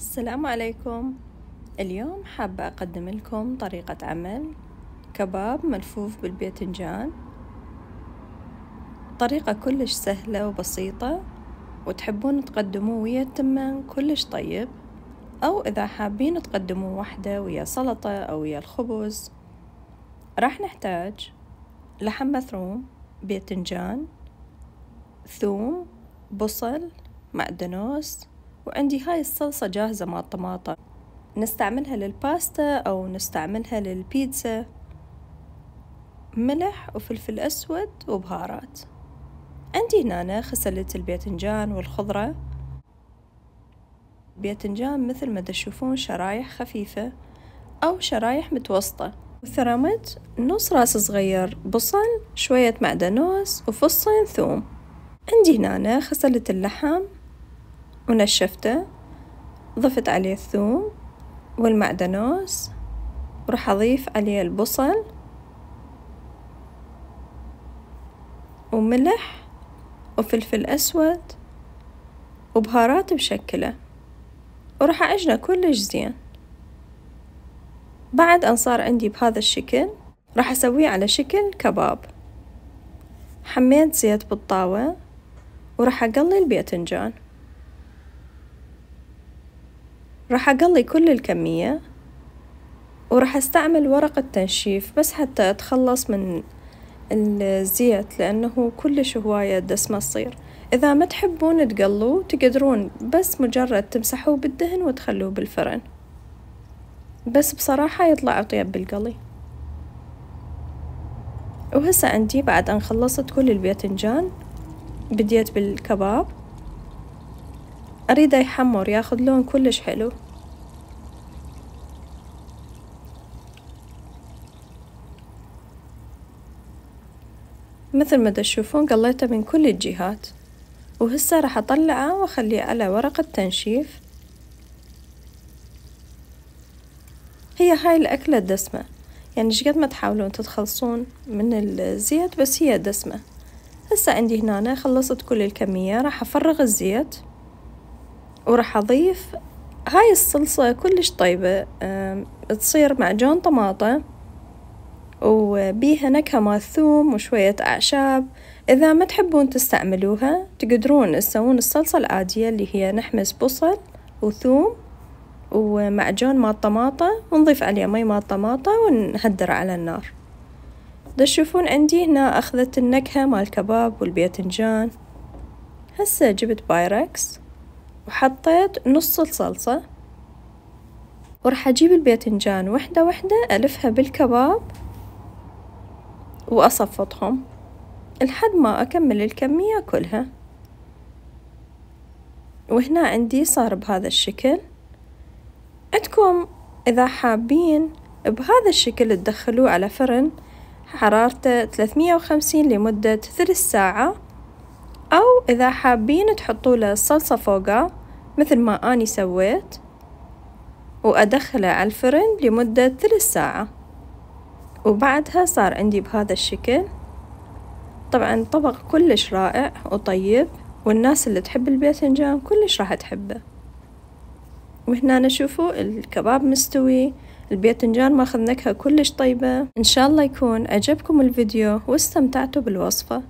السلام عليكم. اليوم حابة أقدم لكم طريقة عمل كباب ملفوف بالباذنجان. طريقة كلش سهلة وبسيطة، وتحبون تقدموه ويا التمن كلش طيب، أو إذا حابين تقدموه وحده ويا سلطة أو ويا الخبز. راح نحتاج لحم مفروم، باذنجان، ثوم، بصل، معدنوس، وعندي هاي الصلصة جاهزة مع الطماطم، نستعملها للباستا أو نستعملها للبيتزا، ملح وفلفل أسود وبهارات. عندي هنا غسلت الباذنجان والخضرة. الباذنجان مثل ما تشوفون شرايح خفيفة أو شرايح متوسطة، وثرمت نص راس صغير بصل، شوية معدنوس، وفصين ثوم. عندي هنا غسلت اللحم ونشفته، ضفت عليه الثوم والمعدنوس، وراح أضيف عليه البصل وملح وفلفل أسود وبهارات مشكلة، وراح أعجنه كلش زين. بعد أن صار عندي بهذا الشكل راح أسويه على شكل كباب. حميت زيت بالطاوة وراح أقلي الباذنجان، راح أقلي كل الكمية، وراح أستعمل ورقة تنشيف بس حتى أتخلص من الزيت، لأنه كلش هواية دسمة تصير. إذا ما تحبون تقلوا تقدرون بس مجرد تمسحوه بالدهن وتخلوه بالفرن، بس بصراحة يطلع أطيب بالقلي. وهسه عندي بعد أن خلصت كل الباذنجان بديت بالكباب، أريده يحمر ياخذ لون كلش حلو. مثل ما تشوفون قليته من كل الجهات، وهسه راح أطلعه وأخليه على ورقة تنشيف. هي هاي الأكلة دسمة، يعني شقد ما تحاولون تتخلصون من الزيت بس هي دسمة. هسه عندي هنا خلصت كل الكمية، راح أفرغ الزيت وراح أضيف هاي الصلصة كلش طيبة، تصير معجون طماطم وبيها نكهة مال ثوم وشوية أعشاب. إذا ما تحبون تستعملوها تقدرون تسوون الصلصة العادية اللي هي نحمس بصل وثوم ومعجون مال طماطة، ونضيف عليه مي مال طماطة ونهدر على النار. تشوفون عندي هنا أخذت النكهة مال الكباب والباذنجان. هسه جبت بايركس وحطيت نص الصلصة، وراح أجيب الباذنجان وحدة وحدة ألفها بالكباب وأصفطهم لحد ما أكمل الكمية كلها. وهنا عندي صار بهذا الشكل. عندكم إذا حابين بهذا الشكل تدخلوه على فرن حرارته 350 لمدة 3 ساعة، أو إذا حابين تحطوا له الصلصة فوقه مثل ما أني سويت، وأدخله على الفرن لمدة 3 ساعة، وبعدها صار عندي بهذا الشكل. طبعا طبق كلش رائع وطيب، والناس اللي تحب الباذنجان كلش راح تحبه. وهنا نشوفوا الكباب مستوي، الباذنجان ماخذ نكهة كلش طيبة. إن شاء الله يكون عجبكم الفيديو واستمتعتوا بالوصفة.